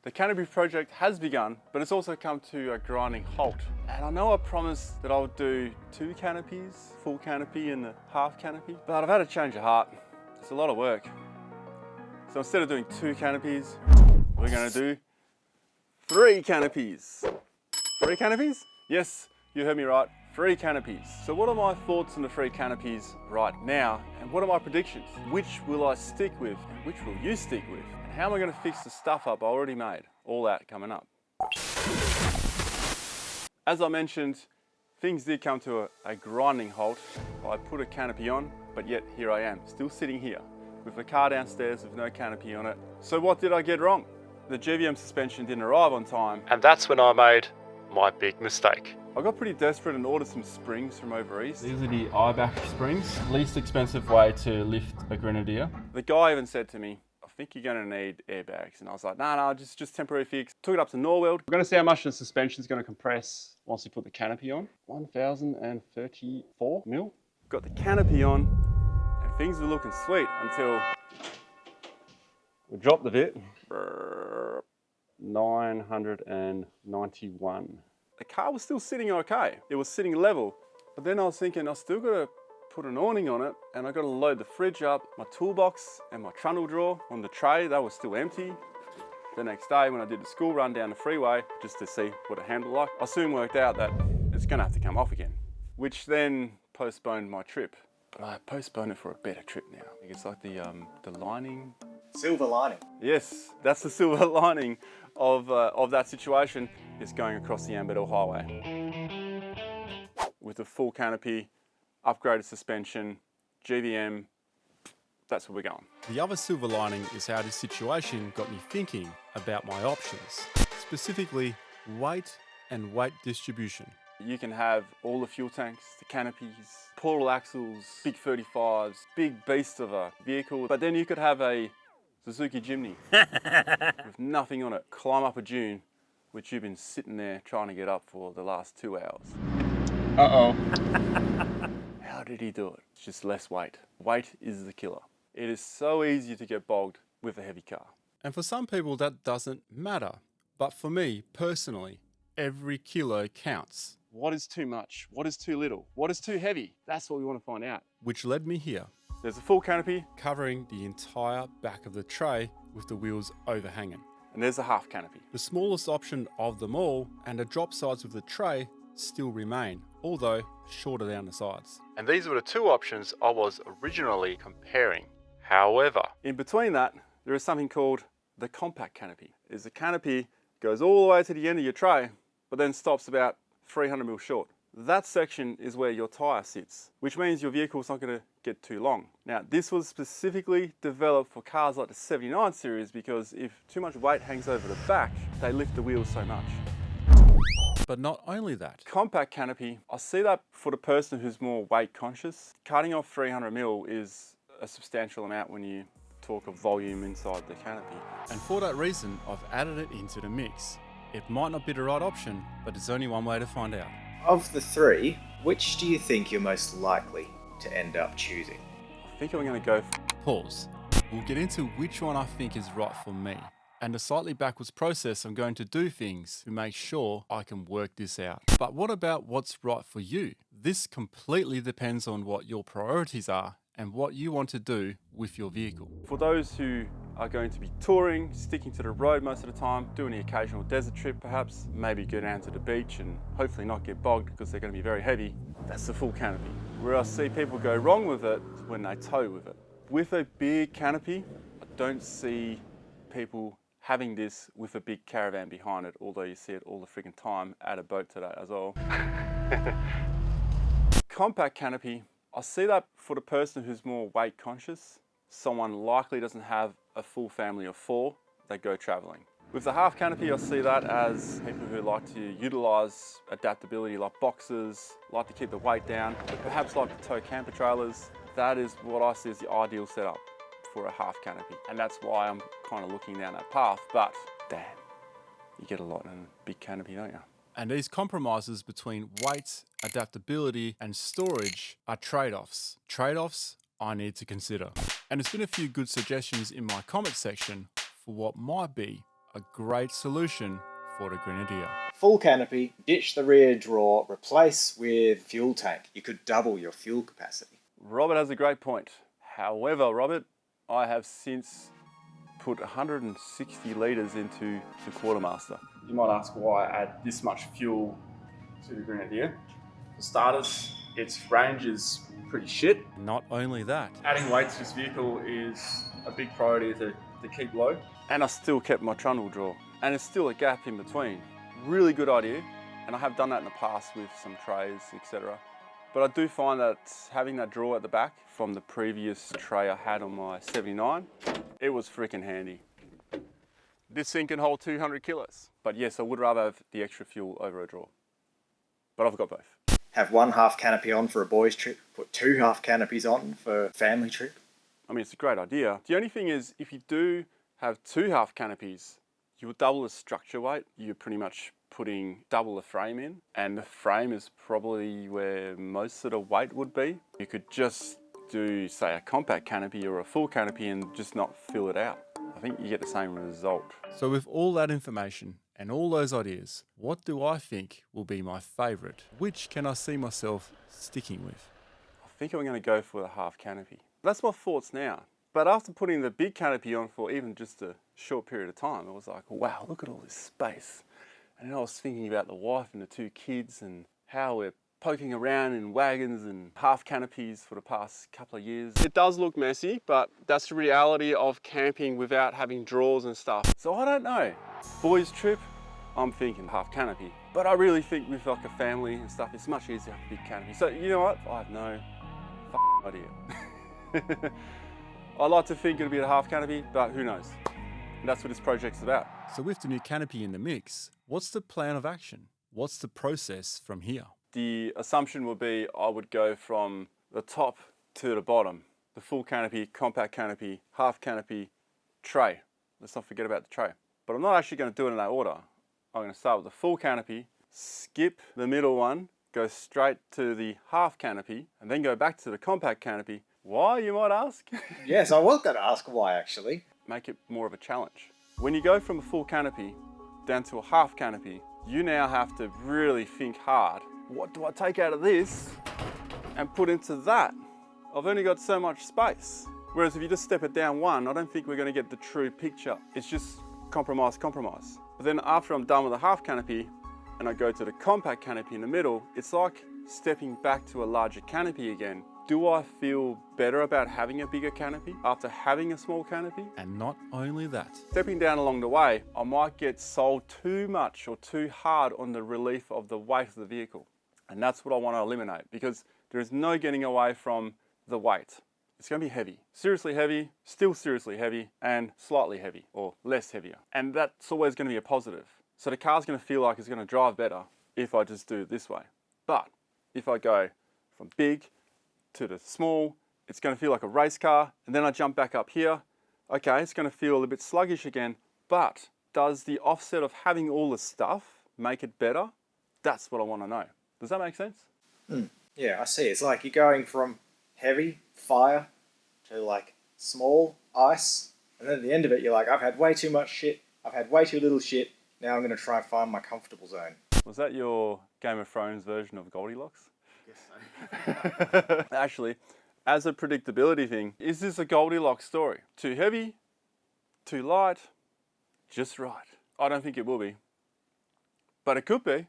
The canopy project has begun, but it's also come to a grinding halt. And I know I promised that I would do 2 canopies, full canopy and the half canopy, but I've had a change of heart. It's a lot of work. So instead of doing 2 canopies, we're gonna do 3 canopies. 3 canopies? Yes, you heard me right, 3 canopies. So what are my thoughts on the 3 canopies right now? And what are my predictions? Which will I stick with? And which will you stick with? And how am I gonna fix the stuff up I already made? All that coming up. As I mentioned, things did come to a grinding halt. I put a canopy on, but yet here I am, still sitting here with the car downstairs with no canopy on it. So what did I get wrong? The GVM suspension didn't arrive on time. And that's when I made my big mistake. I got pretty desperate and ordered some springs from over east. These are the IBAC springs, least expensive way to lift a Grenadier. The guy even said to me, I think you're gonna need airbags. And I was like, no, just temporary fix. Took it up to Norweld. We're gonna see how much the suspension's gonna compress once we put the canopy on. 1,034 mil. Got the canopy on and things were looking sweet until we dropped the bit. 991. The car was still sitting okay. It was sitting level. But then I was thinking, I still gotta put an awning on it and I gotta load the fridge up, my toolbox and my trundle drawer on the tray, that was still empty. The next day when I did the school run down the freeway, just to see what it handled like, I soon worked out that it's gonna have to come off again, which then postponed my trip. But I postponed it for a better trip now. I think it's like the lining. Silver lining. Yes, that's the silver lining of that situation, is going across the Ambedell Highway. With a full canopy, upgraded suspension, GVM, that's where we're going. The other silver lining is how this situation got me thinking about my options, specifically weight and weight distribution. You can have all the fuel tanks, the canopies, portal axles, big 35s, big beast of a vehicle, but then you could have a Suzuki Jimny with nothing on it, climb up a dune, which you've been sitting there trying to get up for the last 2 hours. Uh-oh. How did he do it? It's just less weight. Weight is the killer. It is so easy to get bogged with a heavy car. And for some people that doesn't matter. But for me, personally, every kilo counts. What is too much? What is too little? What is too heavy? That's what we want to find out. Which led me here. There's a full canopy. Covering the entire back of the tray with the wheels overhanging. And there's a half canopy. The smallest option of them all, and the drop sides of the tray still remain, although shorter down the sides. And these were the 2 options I was originally comparing. However, in between that, there is something called the compact canopy. It's a canopy goes all the way to the end of your tray, but then stops about 300 mil short. That section is where your tyre sits, which means your vehicle's not going to get too long. Now, this was specifically developed for cars like the 79 series because if too much weight hangs over the back, they lift the wheels so much. But not only that. Compact canopy, I see that for the person who's more weight conscious. Cutting off 300 mil is a substantial amount when you talk of volume inside the canopy. And for that reason, I've added it into the mix. It might not be the right option, but there's only one way to find out. Of the 3, which do you think you're most likely to end up choosing? I think I'm going to go for... Pause. We'll get into which one I think is right for me. And the slightly backwards process I'm going to do things to make sure I can work this out. But what about what's right for you? This completely depends on what your priorities are and what you want to do with your vehicle. For those who are going to be touring, sticking to the road most of the time, doing the occasional desert trip perhaps, maybe go down to the beach and hopefully not get bogged because they're going to be very heavy, that's the full canopy. Where I see people go wrong with it is when they tow with it. With a big canopy, I don't see people having this with a big caravan behind it, although you see it all the freaking time at a boat today as well. Compact canopy, I see that for the person who's more weight conscious, someone likely doesn't have a full family of 4 that go traveling. With the half canopy, I see that as people who like to utilize adaptability like boxes, like to keep the weight down, but perhaps like to tow camper trailers. That is what I see as the ideal setup for a half canopy. And that's why I'm kind of looking down that path, but damn, you get a lot in a big canopy, don't you? And these compromises between weight, adaptability, and storage are trade-offs. Trade-offs I need to consider. And there's been a few good suggestions in my comment section for what might be a great solution for the Grenadier. Full canopy, ditch the rear draw, replace with fuel tank. You could double your fuel capacity. Robert has a great point. However, Robert, I have since put 160 litres into the Quartermaster. You might ask why I add this much fuel to the Grenadier. For starters, its range is pretty shit. Not only that, Adding weight to this vehicle is a big priority to keep low. And I still kept my trundle draw. And it's still a gap in between. Really good idea. And I have done that in the past with some trays, etc. But I do find that having that draw at the back from the previous tray I had on my 79, it was freaking handy. This thing can hold 200 kilos. But yes, I would rather have the extra fuel over a draw. But I've got both. Have one half canopy on for a boys' trip, put two half canopies on for a family trip. I mean, it's a great idea. The only thing is, if you do have two half canopies, you will double the structure weight. You're pretty much putting double the frame in, and the frame is probably where most of the weight would be. You could just do, say, a compact canopy or a full canopy and just not fill it out. I think you get the same result. so with all that information and all those ideas, what do I think will be my favourite? Which can I see myself sticking with? I think I'm going to go for the half canopy. That's my thoughts now. But after putting the big canopy on for even just a short period of time, I was like, wow, look at all this space. And then I was thinking about the wife and the two kids and how we're poking around in wagons and half canopies for the past couple of years. It does look messy, but that's the reality of camping without having drawers and stuff. So I don't know. Boys trip, I'm thinking half canopy. But I really think with like a family and stuff, it's much easier to have a big canopy. So you know what? I have no idea. I like to think it'll be a half canopy, but who knows? And that's what this project's about. So with the new canopy in the mix, what's the plan of action? What's the process from here? The assumption would be I would go from the top to the bottom. The full canopy, compact canopy, half canopy, tray. Let's not forget about the tray. But I'm not actually going to do it in that order. I'm going to start with the full canopy, skip the middle one, go straight to the half canopy, and then go back to the compact canopy. Why, you might ask? Yes, I was going to ask why, actually. Make it more of a challenge. When you go from a full canopy down to a half canopy, you now have to really think hard. What do I take out of this and put into that? I've only got so much space. Whereas if you just step it down one, I don't think we're going to get the true picture. It's just compromise. But then after I'm done with the half canopy and I go to the compact canopy in the middle, it's like stepping back to a larger canopy again. Do I feel better about having a bigger canopy after having a small canopy? And not only that, Stepping down along the way, I might get sold too much or too hard on the relief of the weight of the vehicle. And that's what I want to eliminate, because there is no getting away from the weight. It's going to be heavy, seriously heavy, still seriously heavy, and slightly heavy or less heavier. And that's always going to be a positive. So the car's going to feel like it's going to drive better if I just do it this way. But if I go from big to the small, it's going to feel like a race car, and then I jump back up here. Okay, it's going to feel a bit sluggish again, but does the offset of having all the stuff make it better? That's what I want to know. Does that make sense? Yeah, I see. It's like you're going from heavy, fire, to like small, ice, and then at the end of it, you're like, I've had way too much shit, I've had way too little shit, now I'm going to try and find my comfortable zone. Was that your Game of Thrones version of Goldilocks? Yes, Actually, as a predictability thing, is this a Goldilocks story? Too heavy? Too light? Just right? I don't think it will be. But it could be.